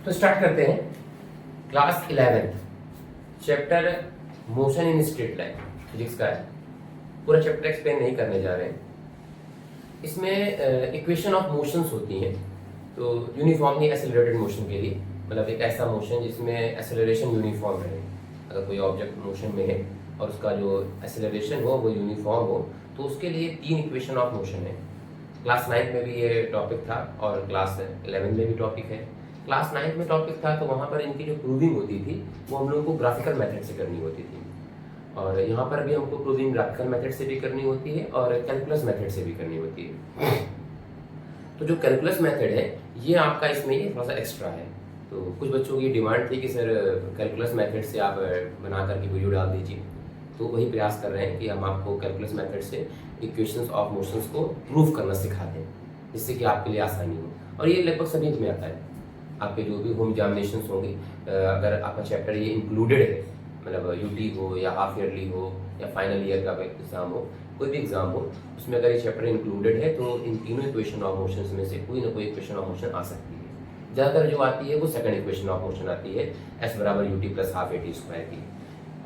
तो स्टार्ट करते हैं। Class 11th chapter motion in straight line physics का है। पूरा चैप्टर एक्सप्लेन नहीं करने जा रहे हैं। इसमें इक्वेशन ऑफ मोशंस होती हैं। तो यूनिफॉर्मली एक्सेलरेटेड मोशन के लिए, मतलब एक ऐसा मोशन जिसमें एक्सेलरेशन यूनिफॉर्म रहे। अगर कोई ऑब्जेक्ट मोशन में है और उसका जो एक्सेलरेशन हो वो यूनिफॉर्म हो, तो उसके लिए 3 इक्वेशन ऑफ मोशन है। क्लास 9 में भी ये टॉपिक था और क्लास 11 में भी टॉपिक है। क्लास 9 में टॉपिक था तो वहाँ पर इनकी जो प्रूविंग होती थी वो हम लोगों को ग्राफिकल मेथड से करनी होती थी, और यहाँ पर भी हमको प्रूविंग ग्राफिकल मेथड से भी करनी होती है और कैलकुलस मेथड से भी करनी होती है। तो जो कैलकुलस मेथड है ये आपका इसमें ये थोड़ा सा एक्स्ट्रा है। तो कुछ बच्चों की डिमांड थी कि सर कैलकुलस मेथड से आप बना करके वीडियो डाल दीजिए, तो वही प्रयास कर रहे हैं कि हम आपको कैलकुलस मेथड से इक्वेशंस ऑफ मोशंस को प्रूव करना सिखा दें, जिससे कि आपके लिए आसानी हो। और ये लगभग सभी में आता है। आपके जो भी होम एग्जामिनेशंस होंगे, अगर आपका चैप्टर ये इंक्लूडेड है, मतलब यूटी हो या हाफ ईयरली हो या फाइनल ईयर का एग्जाम हो, कोई भी एग्जाम हो, उसमें अगर ये चैप्टर इंक्लूडेड है तो इन तीनों इक्वेशन ऑफ मोशंस में से कोई ना कोई इक्वेशन ऑफ मोशन आ सकती है। ज़्यादातर जो आती है वो सेकंड इक्वेशन ऑफ मोशन आती है, एस बराबर U T plus half A T square की।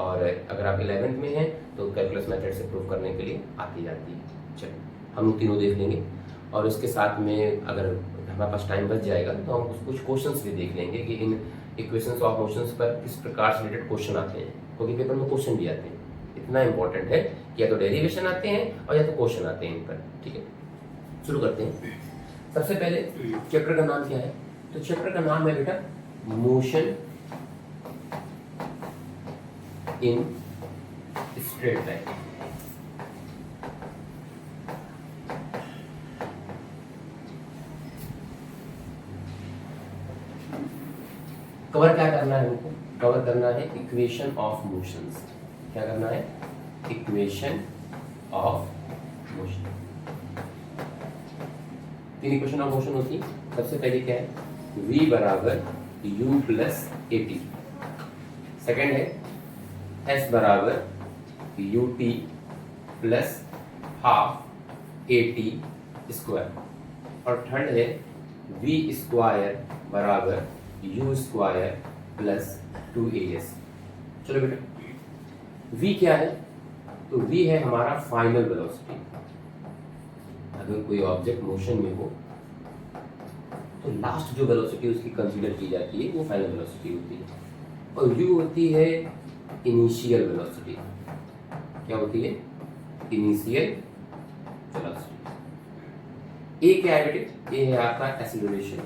और अगर आप 11th में हैं तो कैलकुलस मेथड से प्रूव करने के लिए आती जाती है। चलो हम तीनों देख लेंगे, और इसके साथ में अगर हमारे पास टाइम बच जाएगा तो हम कुछ क्वेश्चंस भी देख लेंगे कि इन इक्वेशंस ऑफ मोशंस पर किस प्रकार से रिलेटेड क्वेश्चन आते हैं, क्योंकि पेपर में क्वेश्चन भी आते हैं। इतना इंपॉर्टेंट है कि या तो डेरिवेशन आते हैं और या तो क्वेश्चन आते हैं इन पर। ठीक है, शुरू करते हैं। सबसे पहले चैप्टर का नाम क्या है? तो चैप्टर का नाम है बेटा motion in straight line. Cover क्या करना है हमको? कवर करना है इक्वेशन ऑफ मोशंस। क्या करना है? Equation of motion. 3 equation of motion होती है। सबसे पहले क्या है? v बराबर u plus A T. Second है s बराबर U T plus half A T square. और थर्ड है v स्क्वायर बराबर यू स्क्वायर प्लस 2as। चलो बेटा, v क्या है? तो v है हमारा फाइनल वेलोसिटी। अगर कोई ऑब्जेक्ट मोशन में हो तो लास्ट जो वेलोसिटी उसकी कंसीडर की जाती है वो फाइनल वेलोसिटी होती है, और u होती है इनिशियल वेलोसिटी। क्या होती है? Initial velocity. ए क्या है बेटे? ए है आपका एक्सीलरेशन।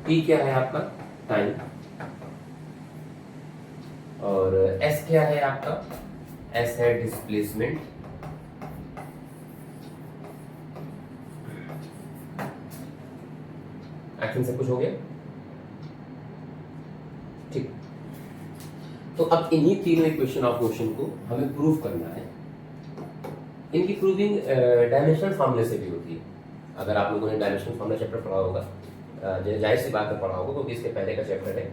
टी क्या है आपका? टाइम। और एस क्या है आपका? एस है डिस्प्लेसमेंट। एक्शन से कुछ हो गया? ठीक। तो अब इन्हीं तीनों इक्वेशन ऑफ मोशन को हमें प्रूव करना है। इनकी प्रूविंग डायमेंशनल फॉर्मूले से भी होती है। अगर आप लोगों ने डायमेंशनल फॉर्मूला चैप्टर पढ़ा होगा, जाहिर सी बात है पढ़ा होगा क्योंकि इसके पहले का चैप्टर है,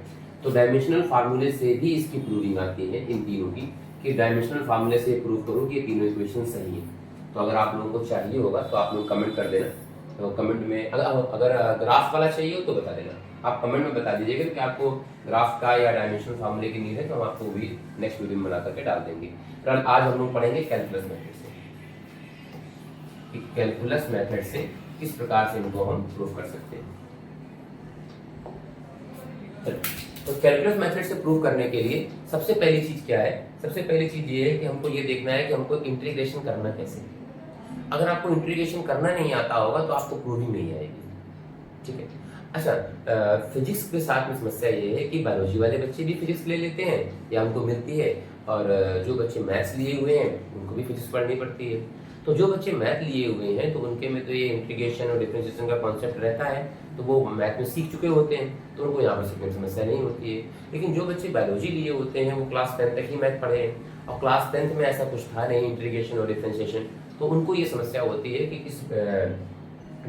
तो डायमेंशनल फार्मूले से भी इसकी प्रूविंग आती है इन तीनों की, कि डायमेंशनल फार्मूले से प्रूव करो कि ये तीनों इक्वेशन सही है। तो अगर आप लोगों को चाहिए होगा तो आप लोग कमेंट कर देना। तो कमेंट में अगर ग्राफ वाला चाहिए हो तो बता देना, आप कमेंट में बता दीजिएगा कि आपको ग्राफ का या डायमेंशनल फार्मूले की नीड है, तो हम आपको भी नेक्स्ट वीडियो में बना करके डाल देंगे। फिर आज हम लोग पढ़ेंगे कैलकुलस मेथड से, कैलकुलस मेथड से किस प्रकार से इनको हम प्रूव कर सकते हैं। तो कैलकुलस मेथड से प्रूव करने के लिए सबसे पहली चीज क्या है? सबसे पहली चीज ये है कि हमको ये देखना है कि हमको इंटीग्रेशन करना कैसे है। अगर आपको इंटीग्रेशन करना नहीं आता होगा तो आपको प्रूविंग नहीं आएगी। ठीक है। अच्छा, फिजिक्स के साथ में समस्या ये है कि बायोलॉजी वाले बच्चे भी फिजिक्स ले लेते हैं या उनको मिलती है, और जो बच्चे मैथ्स लिए हुए हैं उनको भी फिजिक्स पढ़नी पड़ती है। तो जो बच्चे मैथ लिए हुए हैं तो उनके में तो ये इंटीग्रेशन और डिफरेंशिएशन का कॉन्सेप्ट रहता है, तो वो मैथ में सीख चुके होते हैं, तो उनको यहाँ पर सीखने में समस्या नहीं होती है। लेकिन जो बच्चे बायोलॉजी लिए होते हैं वो क्लास 10 तक ही मैथ पढ़े हैं, और क्लास 10th में ऐसा कुछ था नहीं इंटीग्रेशन और डिफरेंशिएशन, तो उनको ये समस्या होती है कि इस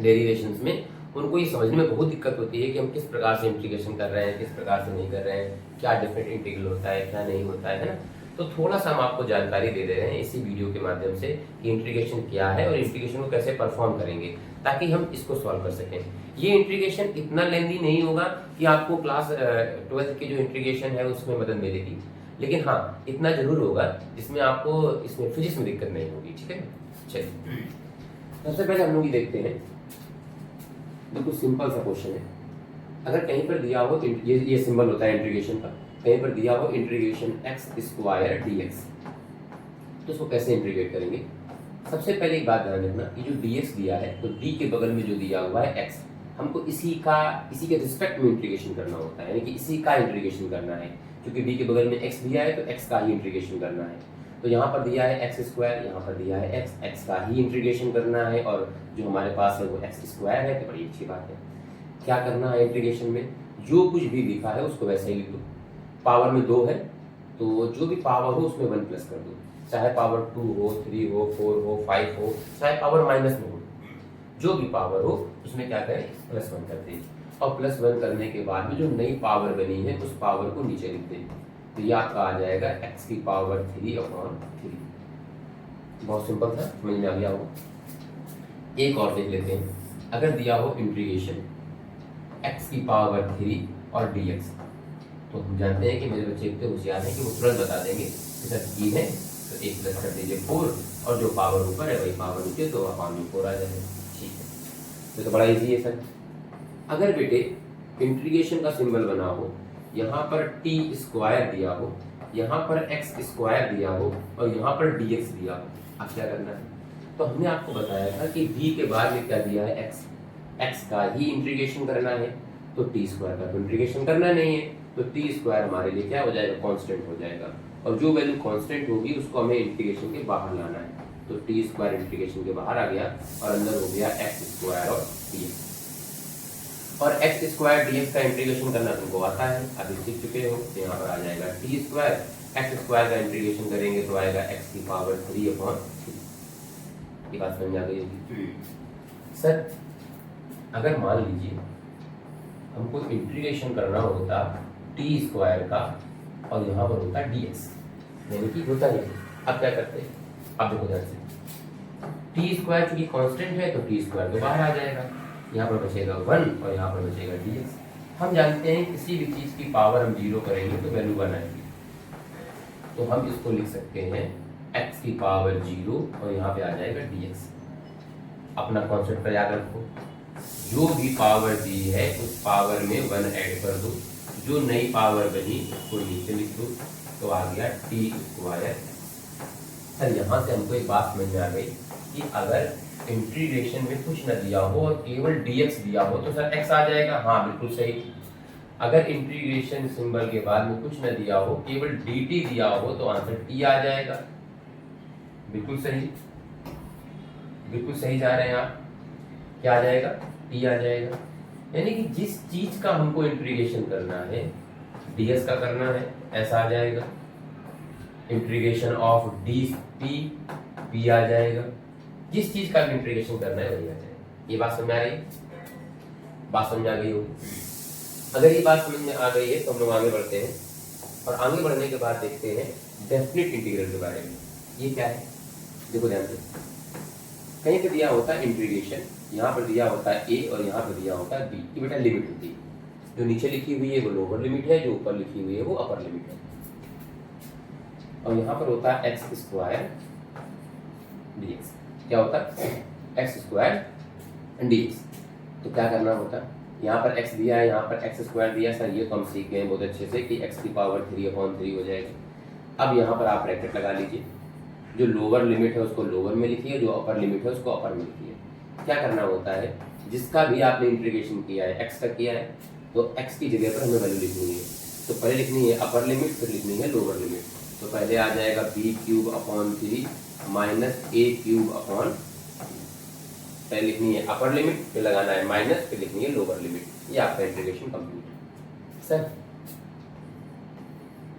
डेरिवेशंस में उनको ये समझने में बहुत दिक्कत होती है कि हम किस प्रकार से इंटीग्रेशन कर रहे हैं, किस प्रकार से नहीं कर रहे हैं, क्या डिफरेंट इंटीग्रल होता है, क्या नहीं होता है ना। तो थोड़ा सा हम आपको जानकारी दे दे रहे हैं इसी वीडियो के माध्यम से कि इंटीग्रेशन क्या है और इंटीग्रेशन को कैसे परफॉर्म करेंगे ताकि हम इसको सॉल्व कर सकें। ये इंटीग्रेशन इतना लेंदी नहीं होगा कि आपको क्लास 12th की जो इंटीग्रेशन है उसमें मदद मिलेगी, लेकिन हाँ इतना जरूर होगा जिसमें आपको इसमें फिजिक्स में दिक्कत नहीं होगी। ठीक है, चलिए सबसे पहले हम लोग ये देखते हैं, बिल्कुल सिंपल सा क्वेश्चन है। अगर कहीं पर दिया हो ये सिंबल होता है इंटीग्रेशन का, कहीं पर दिया हो इंटीग्रेशन एक्स स्क्वायर dx, तो उसको कैसे इंटीग्रेट करेंगे। सबसे पहले एक बात ध्यान रखना, ये जो dx दिया है तो d के बगल में जो दिया हुआ है x, हमको इसी के रिस्पेक्ट में इंटीग्रेशन करना होता है, यानी कि इसी का इंटीग्रेशन करना है। क्योंकि d के बगल में x दिया है तो x का ही इंटीग्रेशन करना है। तो यहाँ पर दिया है एक्स स्क्वायर, यहाँ पर दिया है एक्स का ही इंटीग्रेशन करना है, और जो हमारे पास है वो एक्स स्क्वायर है, तो बड़ी अच्छी बात है। क्या करना है इंटीग्रेशन में, जो कुछ भी लिखा है उसको वैसे ही लिख दो। पावर में 2 है तो जो भी पावर हो उसमें 1 प्लस कर दो, चाहे पावर 2 हो, 3 हो, 4 हो, 5 हो, चाहे पावर माइनस में हो, जो भी पावर हो उसमें क्या करें +1 कर दें। और +1 करने के बाद में जो नई पावर बनी है उस पावर को नीचे लिख दें, तो ये आपका आ जाएगा x की पावर 3/3। बहुत सिंपल था, समझ में आ गया होगा। एक और देख लेते हैं, अगर दिया हो इंटीग्रेशन x की पावर 3 और dx, तो हम जानते हैं कि मेरे बच्चे इतने होशियार हैं कि वो तुरंत बता देंगे कि सर 3 है तो 1 प्लस कर दीजिए 4, और जो पावर ऊपर है वही पावर नीचे, तो अपान में 4 आ जाएगा। ठीक है, तो बड़ा इजी है सर। अगर बेटे इंटीग्रेशन का सिंबल बना हो, यहाँ पर टी स्क्वायर दिया हो, यहाँ पर एक्स स्क्वायर दिया हो और यहाँ पर dx दिया हो, अब क्या करना है। तो हमने आपको बताया था कि v के बाद में क्या दिया है x का ही इंटीग्रेशन करना है, तो टी स्क्वायर का तो इंटीग्रेशन करना नहीं है, तो टी स्क्वायर हमारे लिए क्या हो जाएगा, कांस्टेंट हो जाएगा, और जो वैल्यू कांस्टेंट होगी उसको हमें इंटीग्रेशन के बाहर लाना है। तो टी स्क्वायर इंटीग्रेशन के बाहर आ गया और अंदर हो गया एक्स स्क्वायर और dx। और एक्स स्क्वायर dx का इंटीग्रेशन करना तुमको आता है, अभी सीख चुके हो। तो यहाँ पर आ जाएगा टी स्क्वायर, एक्स स्क्वायर का इंटीग्रेशन करेंगे तो आएगा x की पावर 3/3। ये बात समझ आ गई होगी। सर अगर मान लीजिए हमको इंटीग्रेशन करना होता टी स्क्वायर का और यहाँ पर होता dx, यानी कि होता नहीं, अब क्या करते हैं, अब देखो ध्यान से, टी स्क्वायर चूंकि कांस्टेंट है तो टी स्क्वायर तो बाहर आ जाएगा, यहाँ पर बचेगा 1 और यहाँ पर बचेगा dx। हम जानते हैं किसी भी चीज़ की पावर हम 0 करेंगे तो वैल्यू 1 आएगी, तो हम इसको लिख सकते हैं x की पावर 0 और यहाँ पे आ जाएगा dx। अपना कॉन्सेप्ट पर याद रखो, जो भी पावर दी है उस पावर में 1 ऐड कर दो, जो नई पावर बनी उसको नीचे लिख दो, तो आ गया टी स्क्वायर। सर यहाँ से हमको एक बात समझ में आ गई कि अगर इंटीग्रेशन में कुछ न दिया हो और केवल dx दिया हो तो सर x आ जाएगा। हाँ बिल्कुल सही। अगर इंटीग्रेशन सिंबल के बाद में कुछ न दिया हो, केवल dt दिया हो, तो आंसर t आ जाएगा। बिल्कुल सही, बिल्कुल सही जा रहे हैं आप। क्या आ जाएगा, t आ जाएगा। यानी कि जिस चीज का हमको इंटीग्रेशन करना है ds का करना है, ऐसा आ जाएगा। इंटीग्रेशन ऑफ dt p आ जाएगा। जिस चीज का इंटीग्रेशन करना है वही आ जाएगा। ये बात समझ में आ रही है, बात समझ आ गई होगी। अगर ये बात समझ में आ गई है तो हम लोग आगे बढ़ते हैं, और आगे बढ़ने के बाद देखते हैं डेफिनेट इंटीग्रल के बारे में। ये क्या है, देखो ध्यान से, कहीं पे दिया होता है इंटीग्रेशन, यहाँ पर दिया होता है a और यहाँ पर दिया होता है b की बेटा लिमिट होती है। जो नीचे लिखी हुई है वो लोअर लिमिट है, जो ऊपर लिखी हुई है वो अपर लिमिट है। और यहाँ पर होता है एक्स स्क्वायर dx। क्या होता है, एक्स स्क्वायर dx। तो क्या करना होता है, यहाँ पर x दिया है, यहाँ पर एक्स स्क्वायर दिया है। सर ये तो हम सीख गए बहुत अच्छे से कि x की पावर 3/3 हो जाएगी। अब यहाँ पर आप ब्रैकेट लगा लीजिए, जो लोअर लिमिट है उसको लोअर में लिखिए, जो अपर लिमिट है उसको अपर में लिखिए। क्या करना होता है, जिसका भी आपने इंटीग्रेशन किया है एक्स का किया है, तो x की जगह पर हमें वैल्यू लिखनी है। तो पहले लिखनी है अपर लिमिट, फिर लिखनी है लोअर लिमिट। तो पहले आ जाएगा b³ माइनस a³, पहले लिखनी है अपर लिमिट, फिर लगाना है माइनस, फिर लिखनी है लोअर लिमिट। ये आपका इंटीग्रेशन कंप्लीट। सर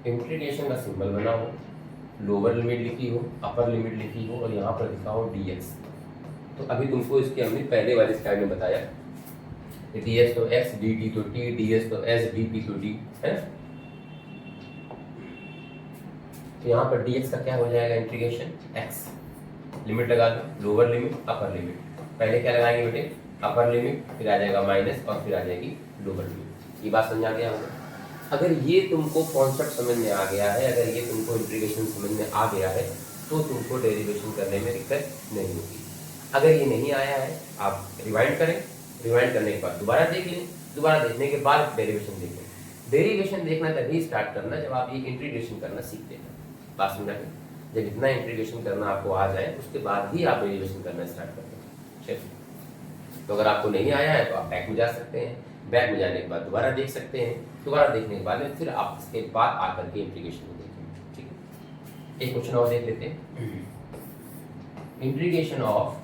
इंटीग्रेशन का सिंबल बना हो, लोअर लिमिट लिखी हो, अपर लिमिट लिखी हो और यहाँ पर लिखा हो dx। तो अभी तुमको इसके हमने पहले वाले स्लाइड में बताया dx तो x, dt तो t, ds तो s, dp तो d है। तो यहाँ पर dx का क्या हो जाएगा, इंटीग्रेशन x, लिमिट लगा दो, लोअर लिमिट अपर लिमिट, पहले क्या लगाएंगे बेटे, अपर लिमिट, फिर आ जाएगा माइनस और फिर आ जाएगी लोअर लिमिट। ये बात समझ आ गया होगा। अगर ये तुमको कॉन्सेप्ट समझ में आ गया है, अगर ये तुमको इंटीग्रेशन समझ में आ गया है, तो तुमको डेरिवेशन करने में दिक्कत नहीं होगी। अगर ये नहीं आया है, आप रिवाइंड करें, रिवाइंड करने के बाद दोबारा देख लें, दोबारा देखने के बाद डेरिवेशन देखें। डेरिवेशन देखना तभी स्टार्ट करना जब आप ये इंटीग्रेशन करना सीख लेना। बात समझा के, जब इतना इंटीग्रेशन करना आपको आ जाए उसके बाद ही आप डेरिवेशन करना स्टार्ट कर दें। चलिए, तो अगर आपको नहीं आया है तो आप बैक में जा सकते हैं, बैक में जाने के बाद दोबारा देख सकते हैं, दोबारा देखने के बाद में फिर आप इसके बाद आकर के इंटीग्रेशन को देखें। ठीक है, एक क्वेश्चन और देख लेते हैं। इंटीग्रेशन ऑफ,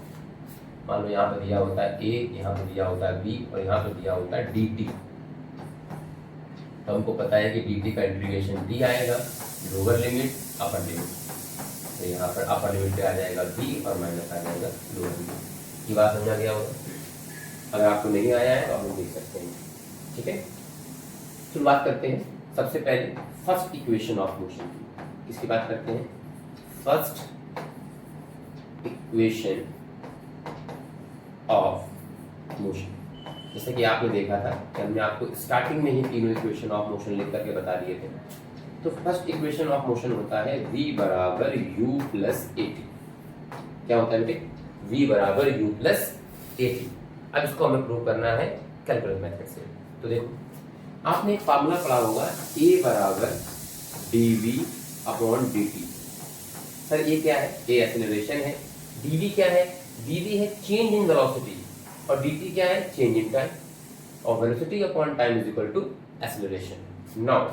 मान लो यहाँ पर दिया होता है a, यहाँ पर दिया होता है b और यहाँ पर दिया होता है dt। तो हमको पता है कि dt का इंटीग्रेशन d आएगा, लोअर लिमिट अपर लिमिट, तो यहाँ पर अपर लिमिट पे आ जाएगा b और माइनस आ जाएगा लोअर लिमिट। ये बात समझा गया होगा। अगर आपको नहीं आया है तो आप लोग देख सकते हैं। ठीक है, शुरुआत करते हैं। सबसे पहले फर्स्ट इक्वेशन ऑफ मोशन की, किसकी बात करते हैं, फर्स्ट इक्वेशन ऑफ मोशन। जैसे कि आपने देखा था कि हमने आपको स्टार्टिंग में ही तीनों इक्वेशन ऑफ मोशन लिख करके बता दिए थे। तो फर्स्ट इक्वेशन ऑफ मोशन होता है v बराबर u प्लस ए टी। क्या होता है बेटे, v बराबर u प्लस ए टी। अब इसको हमें प्रूव करना है कैलकुलस मेथड से। तो देखो, आपने एक फार्मूला पढ़ा होगा a बराबर dv अपॉन dt। सर ये क्या है, a एक्सेलरेशन है, dv क्या है, dv है चेंज इन वेलोसिटी और dt क्या है, चेंज इन टाइम, और velocity upon time is equal to acceleration. Now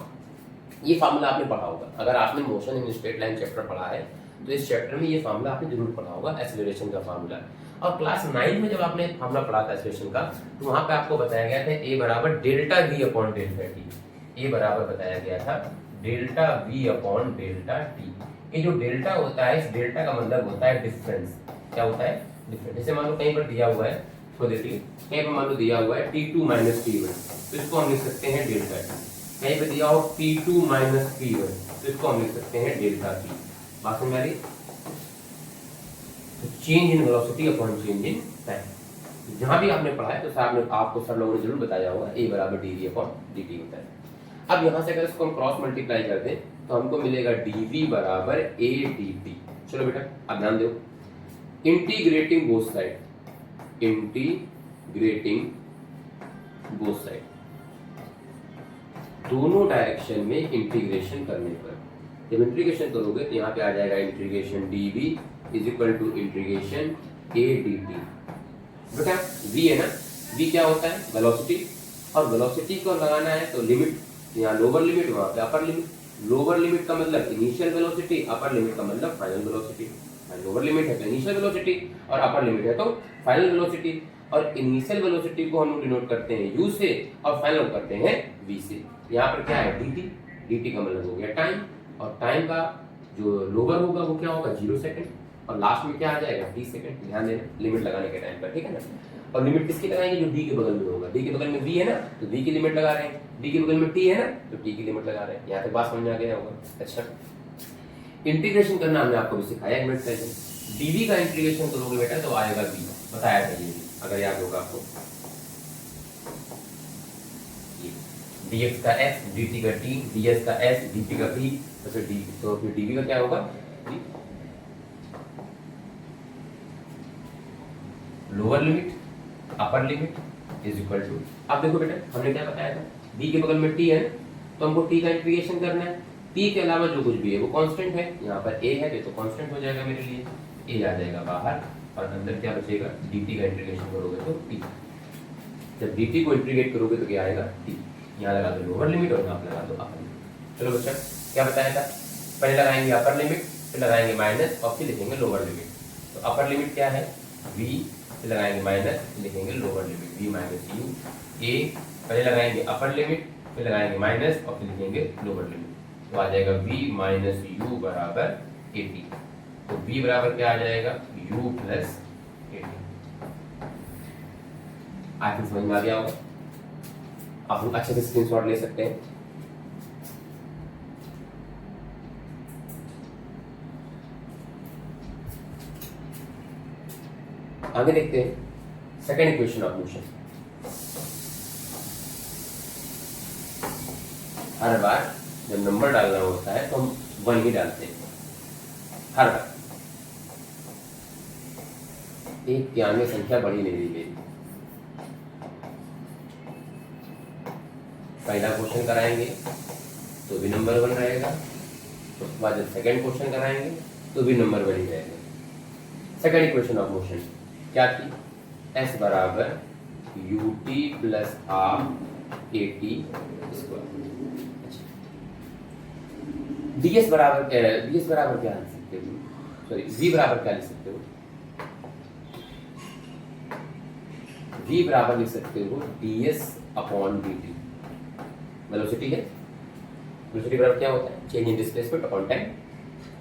ये फार्मूला आपने पढ़ा होगा, अगर आपने motion in straight line chapter पढ़ा है तो इस चैप्टर में ये फार्मूला आपने जरूर पढ़ा होगा, एक्सेलरेशन का फार्मूला। और क्लास 9 में जब आपने फार्मूला पढ़ा था एक्सेलरेशन का, तो वहां पे आपको बताया गया था a बराबर delta v upon delta T. a बराबर बताया गया था delta v upon delta T. ये जो डेल्टा होता है, इस डेल्टा का मतलब होता है डिफरेंस। क्या होता है, डिफरेंस। जैसे मान लो कहीं पर दिया हुआ है, तो देखिए कहीं पर मान लो दिया हुआ है t2 माइनस t1, तो इसको हम लिख सकते हैं डेल्टा टी। कहीं पर दिया हो p2 माइनस p1, तो इसको हम लिख सकते हैं डेल्टा p। बात समझ आ रही, change in velocity upon change in time. जहां भी आपने पढ़ा है तो सर ने आपको, सर लोगों ने जरूर बताया होगा a बराबर dv अपॉन dt होता है। अब यहां से अगर इसको हम क्रॉस मल्टीप्लाई कर दें तो हमको मिलेगा dv बराबर a dt। चलो बेटा अब ध्यान दो, integrating both side, integrating both side, दोनों डायरेक्शन में इंटीग्रेशन करने पर, जब इंटीग्रेशन करोगे तो यहाँ पे आ जाएगा integration dv is equal to integration a dt। बेटा v है ना, v क्या होता है, वेलोसिटी, और वेलोसिटी को लगाना है तो लिमिट, यहाँ लोअर लिमिट वहाँ पे अपर लिमिट। लोअर लिमिट का मतलब इनिशियल वेलोसिटी, अपर लिमिट का मतलब फाइनल वेलोसिटी। लोअर लिमिट है तो इनिशियल वेलोसिटी और अपर लिमिट है तो फाइनल वेलोसिटी। और इनिशियल वेलोसिटी को हम लोग डिनोट करते हैं u से और फाइनल करते हैं v से। यहाँ पर क्या है, dt, dt का मतलब हो गया टाइम, और टाइम का जो लोअर होगा वो क्या होगा, 0 सेकंड, और लास्ट में क्या आ जाएगा, t सेकंड। ध्यान देना लिमिट लगाने के टाइम पर, ठीक है ना। और लिमिट किसकी लगाएंगे, जो d के बगल में होगा। d के बगल में v है ना, तो v की लिमिट लगा रहे हैं, d के बगल में t है ना, तो t की लिमिट लगा रहे हैं। यहाँ तक बात समझ में आ गया होगा। अच्छा, इंटीग्रेशन करना हमने आपको भी सिखाया एक मिनट पहले। dv का इंटीग्रेशन करोगे बेटा तो आएगा v, बताया था ये, अगर याद होगा आपको, dx का s, dt का t, ds का s, dt का v, तो फिर dv का क्या होगा, lower limit upper limit is equal to. अब देखो बेटा हमने क्या बताया था, v के बगल में t है तो हमको t का इंटीग्रेशन करना है। t के अलावा जो कुछ भी है वो कांस्टेंट है, यहाँ पर a है तो कांस्टेंट हो जाएगा मेरे लिए, a आ जाएगा बाहर और अंदर क्या बचेगा, dt का इंटीग्रेशन करोगे तो t। जब dt को इंटीग्रेट करोगे तो क्या आएगा, t। यहाँ लगा दो लोअर लिमिट और यहाँ लगा दो अपर लिमिट। चलो बच्चा क्या बताया था, पहले लगाएंगे अपर लिमिट, फिर लगाएंगे माइनस और फिर लिखेंगे लोअर लिमिट। तो अपर लिमिट क्या है, v, फिर लगाएंगे माइनस, लिखेंगे lower limit v minus u। a पहले लगाएंगे अपर लिमिट, फिर लगाएंगे माइनस और फिर लिखेंगे लोअर लिमिट, तो आ जाएगा v माइनस u बराबर 80। तो v बराबर क्या आ जाएगा, u प्लस 80। आखिर समझ में आ गया होगा, आप लोग अच्छे से स्क्रीनशॉट ले सकते हैं। आगे देखते हैं सेकेंड इक्वेशन ऑफ मोशन। हर बार जब नंबर डालना होता है तो हम 1 ही डालते हैं हर बार। एक के आगे संख्या बढ़ी नहीं दी गई। पहला क्वेश्चन कराएंगे तो भी नंबर 1 रहेगा, उसके बाद जब सेकेंड क्वेश्चन कराएंगे तो भी नंबर 1 ही रहेगा। सेकेंड इक्वेशन ऑफ मोशन क्या थी? s बराबर ut plus half at square. ds बराबर क्या है? ds बराबर क्या लिख सकते हो? सॉरी v बराबर क्या लिख सकते हो? v बराबर लिख सकते हो ds अपॉन dt। वेलोसिटी है, वेलोसिटी बराबर क्या होता है? चेंज इन डिस्प्लेसमेंट अपॉन टाइम।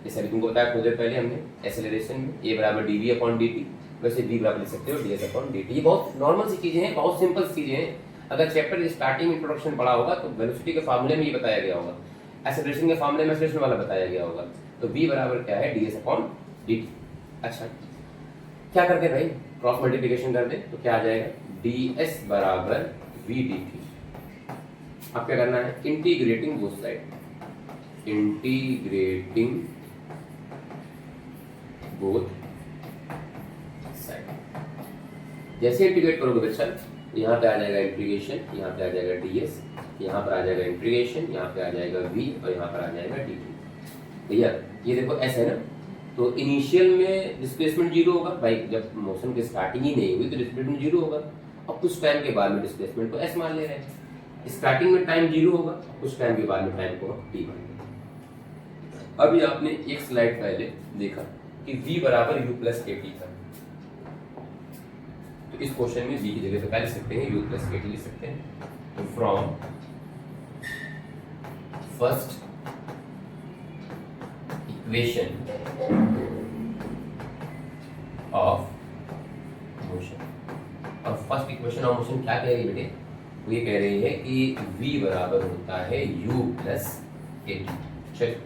जैसे अभी तुमको बताया कुछ देर पहले हमने एक्सेलरेशन में a बराबर dv अपॉन dt, वैसे v बराबर लिख सकते हो ds अपॉन dt। ये बहुत नॉर्मल सी चीजें हैं, बहुत सिंपल चीजें हैं। अगर चैप्टर स्टार्टिंग इंट्रोडक्शन पढ़ा होगा तो वेलोसिटी के फार्मूले में ये बताया गया होगा, एक्सेलरेशन के फार्मूले में एक्सेलरेशन वाला बताया गया होगा। तो v बराबर क्या है? ds upon dt। अच्छा क्या करते हैं भाई? क्रॉस मल्टीप्लिकेशन कर दें तो क्या आ जाएगा? ds बराबर v dt। अब क्या करना है? Integrating both side, integrating both side. जैसे इंटीग्रेट करोगे बच्चा, यहाँ पे आ जाएगा इंटीग्रेशन, यहाँ पे आ जाएगा ds, यहाँ पर आ जाएगा इंटीग्रेशन, यहाँ पे आ जाएगा v और यहाँ पर आ जाएगा dt। भैया ये देखो s है ना, तो इनिशियल में डिस्प्लेसमेंट 0 होगा भाई। जब मोशन की स्टार्टिंग ही नहीं हुई तो डिस्प्लेसमेंट 0 होगा। और कुछ टाइम के बाद में डिस्प्लेसमेंट को s मान ले रहे हैं। स्टार्टिंग में टाइम 0 होगा, कुछ टाइम के बाद में टाइम को t मान लेंगे। अभी आपने एक स्लाइड पहले देखा कि v बराबर u प्लस at था, तो इस क्वेश्चन में v की जगह पे क्या लिख सकते हैं? u प्लस at लिख सकते हैं। तो from first equation of motion, और फर्स्ट इक्वेशन ऑफ मोशन क्या कह रही है बेटे? वो ये कह रही है कि v बराबर होता है u प्लस at। चलिए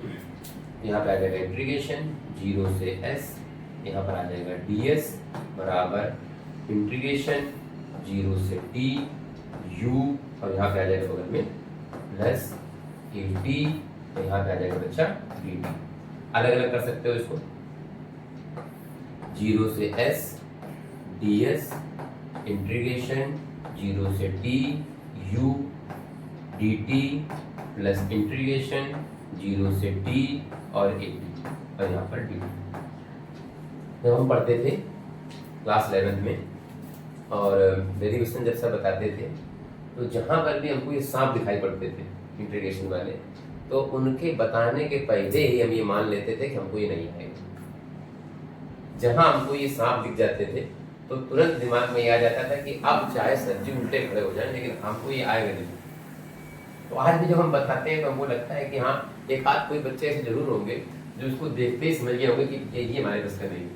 यहाँ पे आ जाएगा इंटीग्रेशन 0 से s, यहाँ पर आ जाएगा ds बराबर इंटीग्रेशन 0 से t u, और यहाँ पे आ जाएगा बगल में प्लस at, और यहाँ पे आ जाएगा बच्चा dt। अलग अलग कर सकते हो इसको, 0 से s ds इंटीग्रेशन 0 से t u dt plus integration 0 से t और at, और यहाँ पर dt। जब हम पढ़ते थे क्लास 11 में और डेरिवेशन जब सर बताते थे, तो जहाँ पर भी हमको ये सांप दिखाई पड़ते थे इंटीग्रेशन वाले, तो उनके बताने के पहले ही हम ये मान लेते थे कि हमको ये नहीं आएगा। जहाँ हमको ये सांप दिख जाते थे तो तुरंत दिमाग में ये आ जाता था कि अब चाहे सर जी उल्टे खड़े हो जाए लेकिन हमको ये आएगा नहीं। तो आज भी जब हम बताते हैं तो हमको लगता है कि हाँ, एक आध कोई बच्चे ऐसे जरूर होंगे जो इसको देखते ही समझ गए होंगे कि ये हमारे बस का नहीं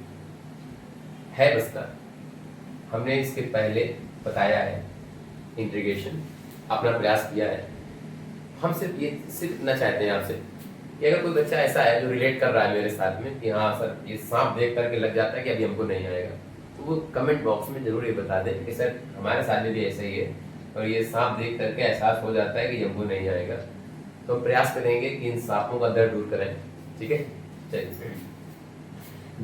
है। बस का हमने इसके पहले बताया है, इंटीग्रेशन अपना प्रयास किया है। हम सिर्फ इतना चाहते हैं आपसे कि अगर कोई बच्चा ऐसा है जो रिलेट कर रहा है मेरे साथ में कि हाँ सर ये सांप देख करके लग जाता है कि अभी हमको नहीं आएगा, तो वो कमेंट बॉक्स में जरूर ये बता दें कि सर हमारे साथ में भी ऐसा ही है और ये सांप देख करके एहसास हो जाता है कि हमको नहीं आएगा। तो प्रयास करेंगे कि इन सांपों का दर्द दूर करें। ठीक है, चलिए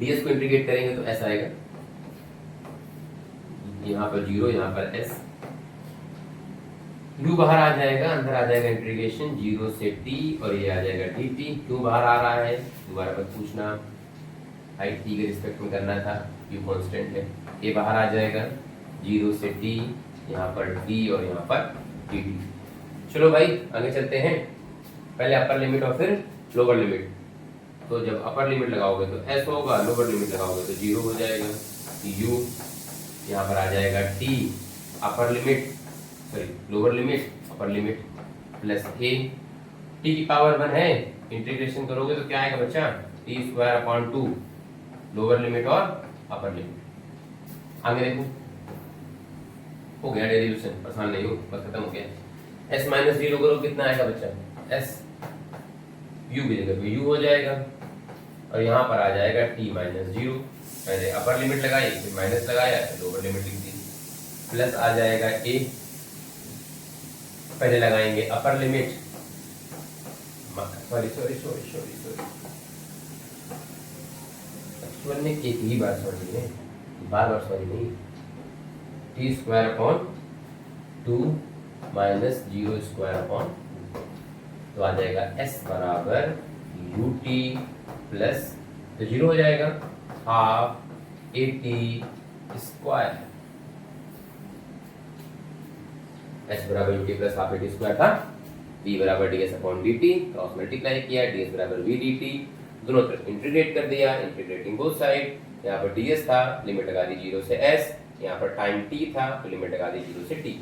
ds को इंटीग्रेट करेंगे तो ऐसा आएगा, यहाँ पर 0, यहाँ पर s, u बाहर आ जाएगा, अंदर आ जाएगा इंटीग्रेशन 0 से t और ये आ जाएगा dt। क्यों बाहर आ रहा है दोबारा मत पूछना, हाइट t के रिस्पेक्ट में करना था, u कांस्टेंट है। ये बाहर आ जाएगा 0 से t, यहाँ पर t और यहाँ पर dt। चलो भाई आगे चलते हैं, पहले अपर लिमिट और फिर लोअर लिमिट। तो जब अपर लिमिट लगाओगे तो s होगा, लोअर लिमिट लगाओगे तो 0 हो जाएगा। u यहाँ पर आ जाएगा t upper limit, sorry lower limit, upper limit plus a, t की पावर 1 है, इंटीग्रेशन करोगे तो क्या आएगा बच्चा? t square upon 2, lower limit और अपर लिमिट। आगे देखो, हो गया डेरिवेशन, आसान नहीं हो, बस खत्म हो गया। s माइनस 0 करो कितना आएगा बच्चा? s u की जगह पे u हो जाएगा और यहाँ पर आ जाएगा t माइनस 0। पहले अपर लिमिट लगाई, फिर माइनस लगाया, फिर लोअर लिमिट लिख दी। प्लस आ जाएगा ए, पहले लगाएंगे upper limit, sorry sorry sorry sorry sorry, actual में एक ही बार सॉरी है, बार बार सॉरी नहीं, T square upon 2 minus 0 square upon, तो आ जाएगा s बराबर ut प्लस, तो 0 हो जाएगा, हाफ at स्क्वायर, s बराबर ut plus half at square था, v बराबर ds upon dt, cross multiply किया, ds बराबर v dt, दोनों तरफ इंटीग्रेट कर दिया, इंटीग्रेटिंग बोथ साइड, यहाँ पर ds था, लिमिट लगा दी 0 से s, यहाँ पर टाइम t था, तो लिमिट लगा दी 0 से t।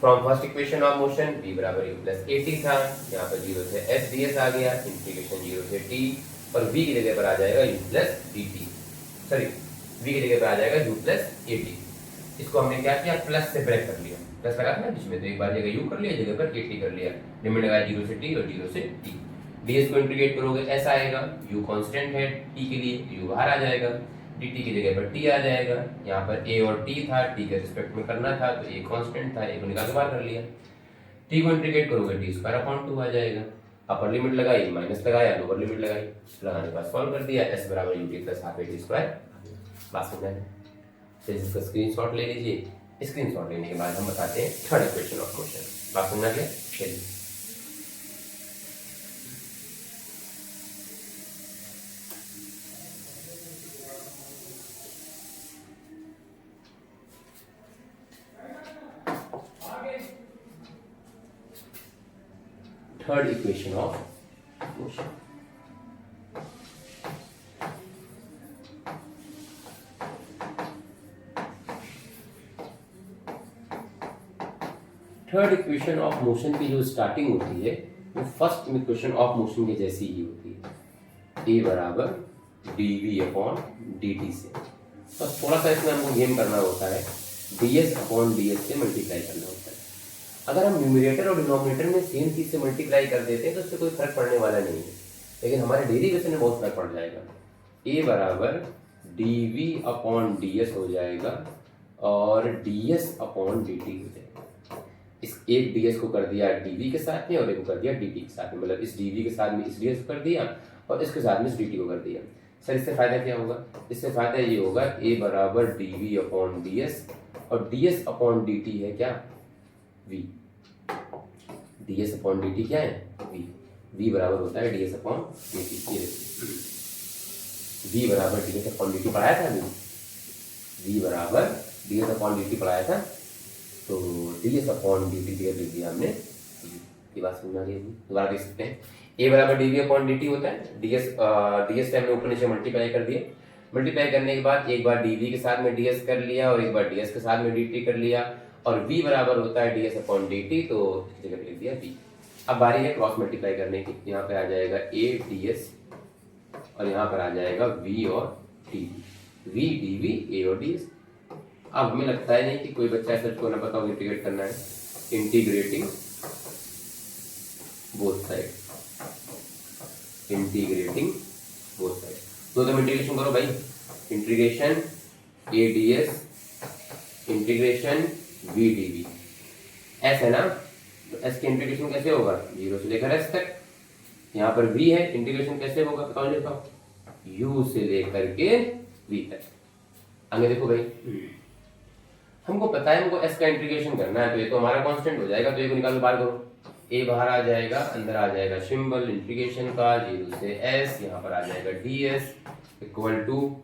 From first equation of motion v बराबर u प्लस at था, यहाँ पर 0 से s ds आ गया, इंटीग्रेशन 0 से t, और v की जगह पर आ जाएगा u plus dt, sorry v की जगह पर आ जाएगा u प्लस at। इसको हमने क्या किया, प्लस से ब्रेक कर लिया, प्लस लगा था ना बीच में, तो एक बार जगह u कर लिया, जगह पर at कर लिया, लिमिट लगाया 0 से t और 0 से t। ds को इंटीग्रेट करोगे ऐसा आएगा, u कांस्टेंट है t के लिए, u बाहर आ जाएगा, dt की जगह पर t आ जाएगा, यहाँ पर a और t था, t के रिस्पेक्ट में करना था, तो a कांस्टेंट था, a को निकाल के बाहर कर लिया। t को इंटीग्रेट करोगे t स्क्वायर अपॉन 2 आ जाएगा, अपर लिमिट लगाई, माइनस लगाया, लोअर लिमिट लगाई, लगाने के बाद सॉल्व कर दिया, s बराबर ut plus half at square. बात समझ में? तो इसका स्क्रीनशॉट ले लीजिए, स्क्रीनशॉट लेने के बाद हम बताते हैं थर्ड इक्वेशन ऑफ मोशन। बात समझ में? चलिए third equation of motion. Third equation of motion की जो स्टार्टिंग होती है वो फर्स्ट इक्वेशन ऑफ मोशन के जैसी ही होती है, a बराबर dv अपॉन dt से। तो थोड़ा सा इसमें हमको गेम करना होता है, ds अपॉन ds से मल्टीप्लाई करना होता है। अगर हम न्यूमरेटर और डिनोमिनेटर में सेम चीज से मल्टीप्लाई कर देते हैं तो उससे कोई फर्क पड़ने वाला नहीं है, लेकिन हमारे डेरिवेशन में बहुत फर्क पड़ जाएगा। a बराबर dv अपॉन ds हो जाएगा और ds अपॉन dt हो जाएगा। इस एक ds को कर दिया dv के साथ में और एक को कर दिया dt के साथ में, मतलब इस dv के साथ में इस ds को कर दिया और इसके साथ में इस dt को कर दिया। सर इससे फायदा क्या होगा? इससे फायदा ये होगा a बराबर dv अपॉन ds और ds अपॉन dt है क्या? v। ds अपॉन dt क्या है? v। v बराबर होता है ds अपॉन dt। v बराबर ds अपॉन dt पढ़ाया था अभी, v बराबर ds अपॉन dt पढ़ाया था, तो ds अपॉन dt लिख दिया हमने। ये बात समझ में आ गई? दोबारा देख सकते हैं, a बराबर dv अपॉन dt होता है, ds टाइम में ऊपर नीचे मल्टीप्लाई कर दिए, मल्टीप्लाई करने के बाद एक बार dv के साथ में ds कर लिया और एक बार ds के साथ में dt कर लिया, और v बराबर होता है ds अपॉन dt, तो इस जगह लिख दिया v। अब बारी है क्रॉस मल्टीप्लाई करने की, यहाँ पे आ जाएगा a ds और यहाँ पर आ जाएगा v और dv, v dv a और ds। अब हमें लगता है नहीं कि कोई बच्चा ऐसा को ना पता हो इंटीग्रेट करना है, integrating both side, integrating both side, तो तुम इंटीग्रेशन करो भाई, integration a ds integration v dv, s है ना, तो s की इंटीग्रेशन कैसे होगा? 0 से लेकर s तक, यहाँ पर v है, इंटीग्रेशन कैसे होगा बताओ, लिखो u से लेकर के v तक। आगे देखो भाई, हमको पता है हमको s का इंटीग्रेशन करना है, तो ये तो हमारा कांस्टेंट हो जाएगा, तो ये को निकाल के बाहर करो, a बाहर आ जाएगा, अंदर आ जाएगा सिंबल इंटीग्रेशन का 0 से s, यहाँ पर आ जाएगा ds इक्वल टू,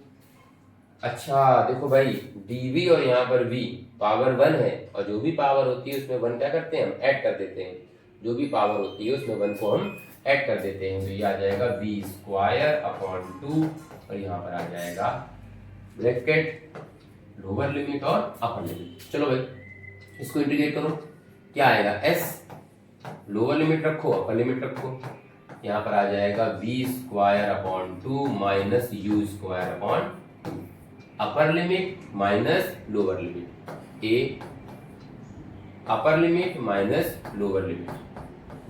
अच्छा देखो भाई dv और यहाँ पर v पावर 1 है, और जो भी पावर होती है उसमें 1 क्या करते हैं हम ऐड कर देते हैं, जो भी पावर होती है उसमें 1 को हम ऐड कर देते हैं, तो ये आ जाएगा v स्क्वायर अपॉन 2 और यहाँ पर आ जाएगा ब्रैकेट लोअर लिमिट और अपर लिमिट। चलो भाई इसको इंटीग्रेट करो, क्या आएगा? s लोअर लिमिट रखो अपर लिमिट रखो, यहाँ पर आ जाएगा v square upon 2 minus u square upon 2, upper limit minus lower limit, a upper limit minus lower limit,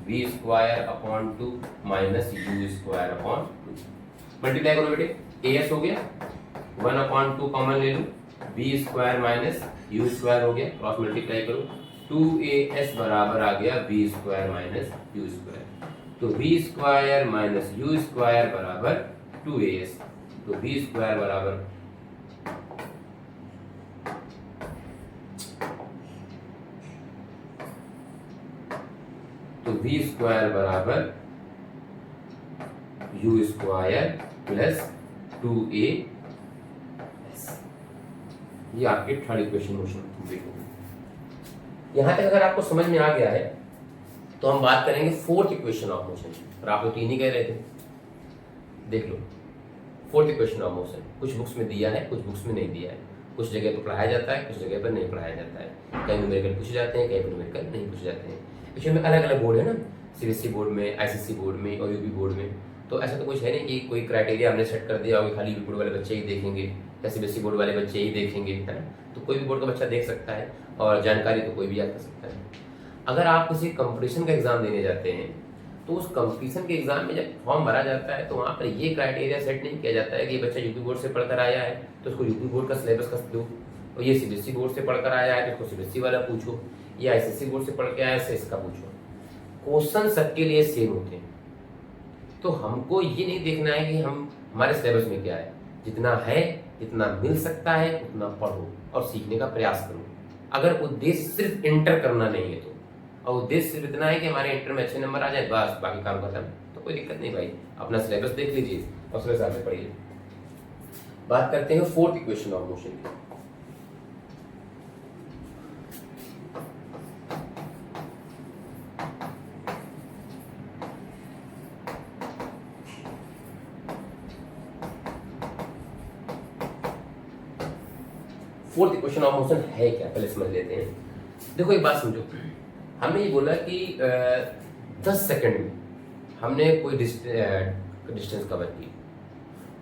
v square upon 2 minus u square upon 2। Multiply करो बेटे, as हो गया 1/2 कॉमन ले लूँ, v square minus u square हो गया, cross multiply करो, 2as बराबर आ गया v square minus u square. तो v square minus u square बराबर 2as, तो बी स्क्वायर बराबर बी स्क्वायर बराबर यू स्क्वायर प्लस 2a, ये आपके थर्ड इक्वेशन मोशन कंप्लीट होगी। यहां तक अगर आपको समझ में आ गया है तो हम बात करेंगे फोर्थ इक्वेशन ऑफ मोशन। और आप लोग 3 ही कह रहे थे, देख लो फोर्थ इक्वेशन ऑफ मोशन कुछ बुक्स में दिया है, कुछ बुक्स में नहीं दिया है, कुछ जगह पर पढ़ाया जाता है, कुछ जगह पर नहीं पढ़ाया जाता है, कहीं न्यूमेरिकल पूछे जाते हैं, कहीं पर न्यूमेरिकल नहीं पूछे जाते हैं। एक्चुअली में अलग अलग बोर्ड है ना, सीबीएसई बोर्ड में, आईसीएसई बोर्ड में और यूपी बोर्ड में। तो ऐसा तो कुछ है नहीं कि कोई क्राइटेरिया हमने सेट कर दिया होगा खाली यूपी बोर्ड वाले बच्चे ही देखेंगे या सीबीएसई बोर्ड वाले बच्चे ही देखेंगे, है ना। तो कोई भी बोर्ड का बच्चा देख सकता है और जानकारी तो कोई भी याद कर सकता है। अगर आप किसी कंपटीशन का एग्जाम देने जाते हैं तो उस कंपटीशन के एग्जाम में जब फॉर्म भरा जाता है तो वहाँ पर ये क्राइटेरिया सेट नहीं किया जाता है कि ये बच्चा यूपी बोर्ड से पढ़कर आया है तो उसको यूपी बोर्ड का सिलेबस का दो, और ये सीबीएसई बोर्ड से पढ़कर आया है तो उसको सीबीएसई वाला पूछो, या आईसीएसई बोर्ड से पढ़ के आया है इसका पूछो। क्वेश्चन सबके लिए सेम होते हैं। तो हमको ये नहीं देखना है कि हम हमारे सिलेबस में क्या है, जितना है जितना मिल सकता है उतना पढ़ो और सीखने का प्रयास करो। अगर उद्देश्य सिर्फ इंटर करना नहीं है तो, और उद्देश्य सिर्फ इतना है कि हमारे इंटर में अच्छे नंबर आ जाए बस बाकी काम खत्म, तो कोई दिक्कत नहीं भाई, अपना सिलेबस देख लीजिए और उसके हिसाब से पढ़िए। बात करते हैं फोर्थ इक्वेशन ऑफ मोशन की। फोर्थ इक्वेशन ऑफ मोशन है क्या, पहले समझ लेते हैं। देखो एक बात समझो, हमने ये बोला कि 10 सेकंड में हमने कोई डिस्टेंस कवर की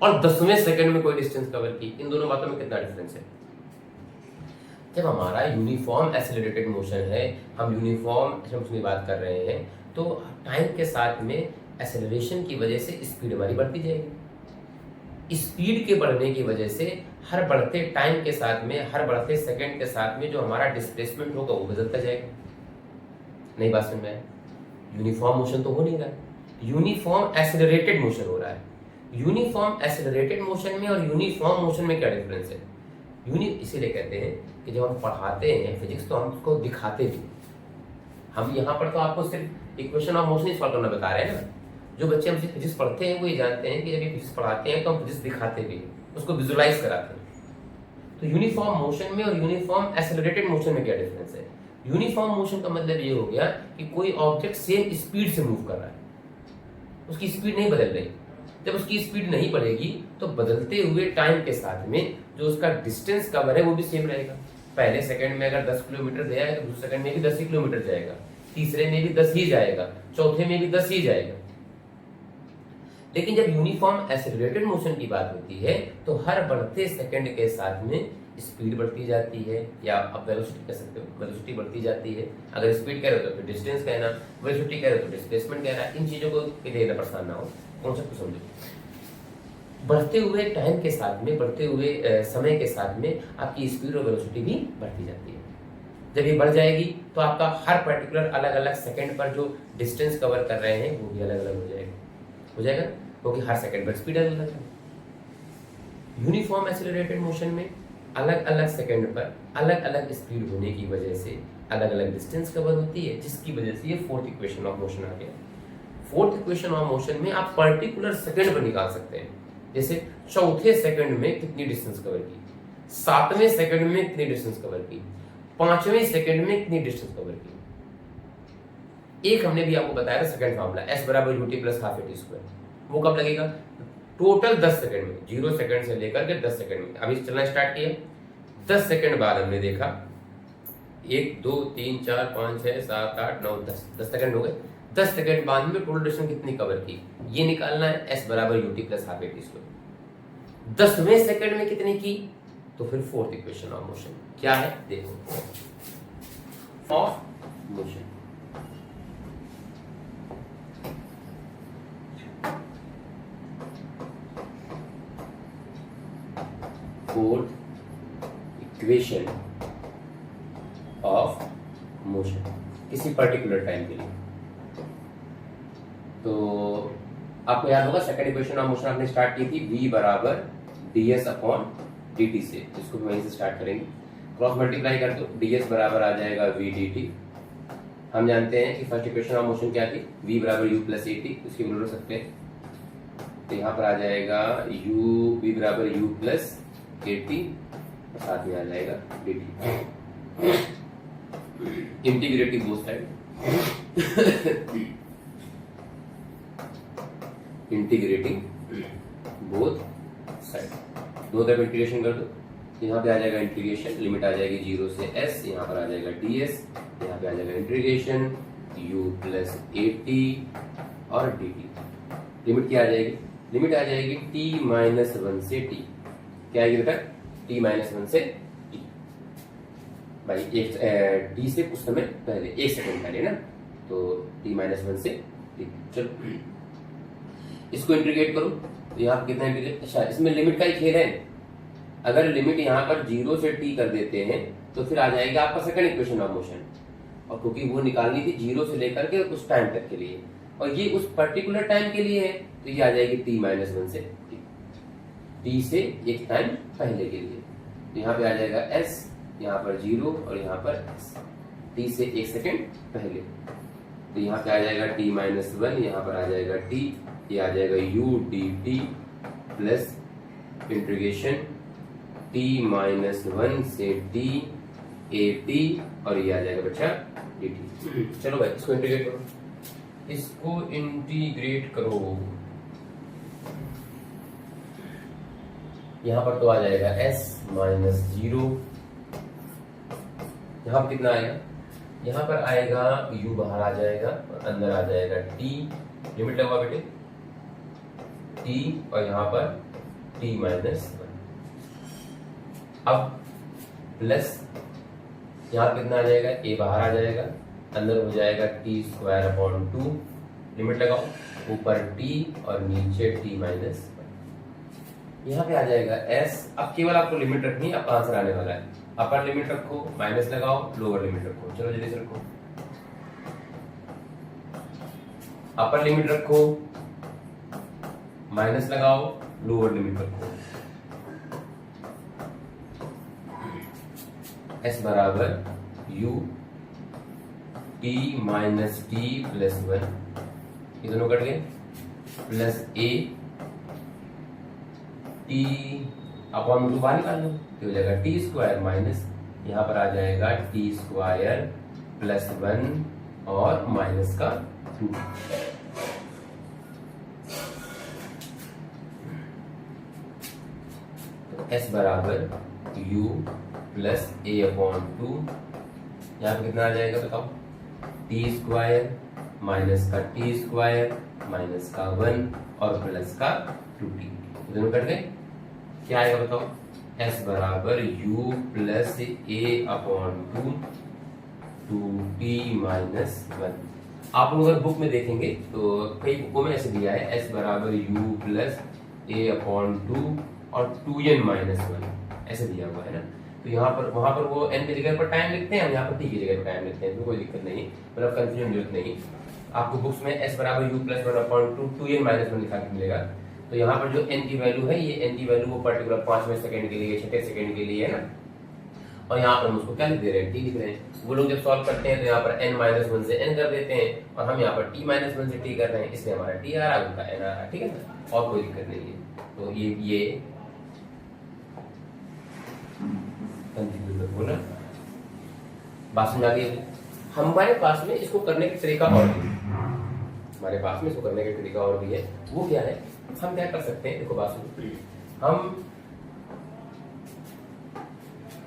और 10वें सेकंड में कोई डिस्टेंस कवर की, इन दोनों बातों में कितना डिफरेंस है। जब हमारा यूनिफॉर्म एक्सेलरेटेड मोशन है, हम यूनिफॉर्म मोशन की बात कर रहे हैं, तो टाइम के साथ में एक्सेलरेशन की वजह से स्पीड हमारी बढ़ती जाएगी। स्पीड के बढ़ने की वजह से हर बढ़ते टाइम के साथ में, हर बढ़ते सेकंड के साथ में जो हमारा डिस्प्लेसमेंट होगा वो बदलता जाएगा। नई बात समझ में आए? यूनिफॉर्म मोशन तो हो नहीं रहा है, यूनिफॉर्म एक्सेलरेटेड मोशन हो रहा है। यूनिफॉर्म एक्सेलरेटेड मोशन में और यूनिफॉर्म मोशन में क्या डिफरेंस है? इसीलिए कहते हैं कि जब हम पढ़ाते हैं फिजिक्स तो हम उसको दिखाते भी। हम यहाँ पर तो आपको सिर्फ equation of motion he solve करना बता रहे हैं ना। जो बच्चे हमसे फिजिक्स पढ़ते हैं वो ये जानते हैं कि जब ये फिजिक्स पढ़ाते हैं तो हम फिजिक्स दिखाते भी हैं, उसको विजुलाइज कराते हैं। तो यूनिफॉर्म मोशन में और यूनिफॉर्म एक्सेलरेटेड मोशन में क्या डिफरेंस है? यूनिफॉर्म मोशन का मतलब ये हो गया कि कोई ऑब्जेक्ट सेम स्पीड से मूव कर रहा है, उसकी स्पीड नहीं बदल रही। जब उसकी स्पीड नहीं बढ़ेगी तो बदलते हुए टाइम के साथ में जो उसका डिस्टेंस कवर है वो भी सेम रहेगा। पहले सेकंड में अगर 10 किलोमीटर गया है तो दूसरे सेकंड में भी 10 ही किलोमीटर जाएगा, तीसरे में भी 10 ही जाएगा, चौथे में भी 10 ही जाएगा। लेकिन जब यूनिफॉर्म एक्सेलरेटेड मोशन की बात होती है तो हर बढ़ते सेकंड के साथ में स्पीड बढ़ती जाती है, या आप वेलोसिटी कह सकते हो, वेलोसिटी बढ़ती जाती है। अगर स्पीड कह रहे हो तो फिर डिस्टेंस कहना, वेलोसिटी कह रहे हो तो डिस्प्लेसमेंट कहना। इन चीजों को लेना परेशान ना हो, कॉन्सेप्ट को समझो। बढ़ते हुए टाइम के साथ में, बढ़ते हुए समय के साथ में आपकी स्पीड और वेलोसिटी भी बढ़ती जाती है। जब ये बढ़ जाएगी तो आपका हर पर्टिकुलर अलग अलग सेकंड पर जो डिस्टेंस कवर कर रहे हैं वो भी अलग अलग हो जाएगा, क्योंकि हर सेकंड पर स्पीड अलग है। यूनिफॉर्म एक्सेलरेटेड मोशन में अलग अलग सेकंड पर अलग अलग स्पीड होने की वजह से अलग अलग डिस्टेंस कवर होती है, जिसकी वजह से ये फोर्थ इक्वेशन ऑफ मोशन आ गया। फोर्थ इक्वेशन ऑफ मोशन में आप पर्टिकुलर सेकंड पर निकाल सकते हैं, जैसे चौथे सेकंड में कितनी डिस्टेंस कवर की, 7वें सेकंड में कितनी डिस्टेंस कवर की, 5वें सेकंड में कितनी डिस्टेंस कवर की। एक हमने भी आपको बताया था सेकंड फॉर्मूला, S बराबर ut plus half at square, वो कब लगेगा? टोटल 10 सेकंड में, 0 सेकंड से लेकर के 10 सेकंड में। अभी चलना स्टार्ट किया, 10 सेकंड बाद हमने देखा 1 2 3 4 5 6 7 8 9 10 सेकंड हो गए। 10 सेकंड बाद में टोटल डिस्टेंस कितनी कवर की ये निकालना है, S बराबर ut plus half at square. 10वें सेकंड में कितनी की, तो फिर फोर्थ इक्वेशन ऑफ मोशन क्या है देखो, of motion. Fourth equation of motion किसी पर्टिकुलर टाइम के लिए। तो आपको याद होगा सेकंड इक्वेशन ऑफ मोशन आपने स्टार्ट की थी v बराबर ds अपॉन dt से, इसको भी वहीं से स्टार्ट करेंगे। क्रॉस मल्टीप्लाई कर दो, ds बराबर आ जाएगा v dt। हम जानते हैं कि फर्स्ट इक्वेशन ऑफ मोशन क्या थी, v बराबर u प्लस at, उसकी वैल्यू रख सकते हैं। तो यहाँ पर आ जाएगा v बराबर u प्लस at, साथ में आ जाएगा dt। Integrative both side, integrating both side, दो तरफ इंटीग्रेशन कर दो। यहाँ पे आ जाएगा इंटीग्रेशन, लिमिट आ जाएगी 0 से s, यहाँ पर आ जाएगा ds, यहाँ पे आ जाएगा इंटीग्रेशन u प्लस at और dt। लिमिट क्या आ जाएगी, लिमिट आ जाएगी t माइनस 1 से t। क्या आएगी बेटा, t माइनस 1 से t भाई, एक t से कुछ समय पहले, 1 सेकंड पहले ना, तो t माइनस 1 से t। चलो इसको इंटीग्रेट करो, तो यहाँ पर कितना इंटीग्रेट, अच्छा इसमें लिमिट का ही खेल है। अगर लिमिट यहाँ पर 0 से t कर देते हैं तो फिर आ जाएगा आपका सेकंड इक्वेशन ऑफ मोशन, और क्योंकि वो निकालनी थी 0 से लेकर के उस टाइम तक के लिए, और ये उस पर्टिकुलर टाइम के लिए है, तो ये आ जाएगी t माइनस 1 से t से एक टाइम पहले के लिए। तो यहाँ पे आ जाएगा s, यहाँ पर 0 और यहाँ पर s, t से एक सेकंड पहले। तो यहाँ पे आ जाएगा t माइनस 1, यहाँ पर आ जाएगा t, ये आ जाएगा u dt plus integration t minus 1 से t at, और ये आ जाएगा बच्चा dt। चलो भाई इसको इंटीग्रेट करो, इसको इंटीग्रेट करो। यहाँ पर तो आ जाएगा s माइनस 0, यहाँ पर कितना आएगा, यहाँ पर आएगा u बाहर आ जाएगा और अंदर आ जाएगा t, लिमिट लगा बेटे t, और यहाँ पर t माइनस 1। अब प्लस यहाँ पर कितना आ जाएगा, a बाहर आ जाएगा, अंदर हो जाएगा t स्क्वायर अपॉन 2, लिमिट लगाओ, ऊपर t और नीचे t माइनस 1। यहाँ पे आ जाएगा s। अब केवल आपको लिमिट रखनी है, आपका आंसर आने वाला है। अपर लिमिट रखो, माइनस लगाओ, लोअर लिमिट रखो। चलो जल्दी से रखो, अपर लिमिट रखो, माइनस लगाओ, लोअर लिमिट रखो। s बराबर u t minus t plus 1, ये दोनों कट गए, प्लस a t अपॉन 2 बाहर निकाल लो, तो हो जाएगा t स्क्वायर माइनस, यहाँ पर आ जाएगा t स्क्वायर प्लस 1 और माइनस का 2। तो s बराबर u प्लस a अपॉन 2, यहाँ पे कितना आ जाएगा बताओ, t स्क्वायर माइनस का t स्क्वायर माइनस का 1 और प्लस का 2t, दोनों कट गए। क्या आएगा बताओ, s बराबर u plus a upon 2t minus 1। आप लोग अगर बुक में देखेंगे तो कई बुकों में ऐसे दिया है, s बराबर u प्लस a अपॉन 2 और 2n माइनस 1, ऐसे दिया हुआ है ना। तो यहाँ पर वहां पर वो n की जगह पर टाइम लिखते हैं, हम यहाँ पर t की जगह पर टाइम लिखते हैं, तो कोई दिक्कत नहीं, मतलब कंफ्यूजन जरूरत नहीं। आपको बुक्स में s बराबर u plus 1 upon 2n minus 1 लिखा मिलेगा। तो यहाँ पर जो n की वैल्यू है, ये n की वैल्यू वो पर्टिकुलर 5वें सेकंड के लिए, 6ठे सेकंड के लिए है ना, और यहाँ पर हम उसको क्या लिख दे रहे हैं, t लिख रहे हैं। वो लोग जब सॉल्व करते हैं तो यहाँ पर n माइनस 1 से n कर देते हैं, और हम यहाँ पर t माइनस 1 से t कर रहे हैं, इसलिए हमारा t आ रहा है, उनका n आ रहा है, ठीक है ना, और कोई दिक्कत नहीं है। तो ये बोला बात समझ आ गई। हमारे पास में इसको करने का तरीका और भी है, हमारे पास में इसको करने का तरीका और भी है। वो क्या है, हम क्या कर सकते हैं, देखो बात सुनो,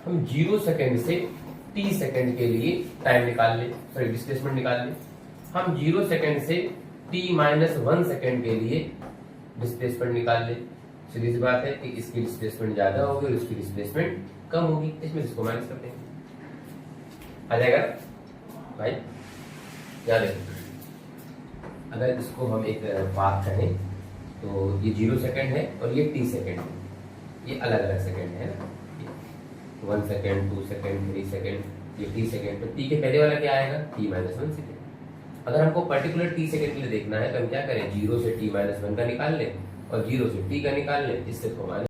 हम 0 सेकंड से t सेकंड के लिए टाइम निकाल ले, सॉरी डिस्प्लेसमेंट निकाल ले। हम 0 सेकंड से t माइनस 1 सेकंड के लिए डिस्प्लेसमेंट निकाल ले। सीधी सी बात है कि इसकी डिस्प्लेसमेंट ज्यादा होगी और इसकी डिस्प्लेसमेंट कम होगी, इसमें इसको माइनस करते हैं, आ जाएगा भाई। क्या देखो, अगर इसको हम एक बात करें तो ये 0 सेकंड है और ये t सेकंड है, ये अलग अलग सेकेंड है ना, 1 सेकेंड, 2 सेकेंड, 3 सेकेंड, ये t सेकेंड। तो t के पहले वाला क्या आएगा, t माइनस 1 सेकेंड। अगर हमको पर्टिकुलर t सेकेंड के लिए देखना है तो हम क्या करें, 0 से t माइनस 1 का निकाल लें और 0 से t का निकाल लें, इससे तो हमारे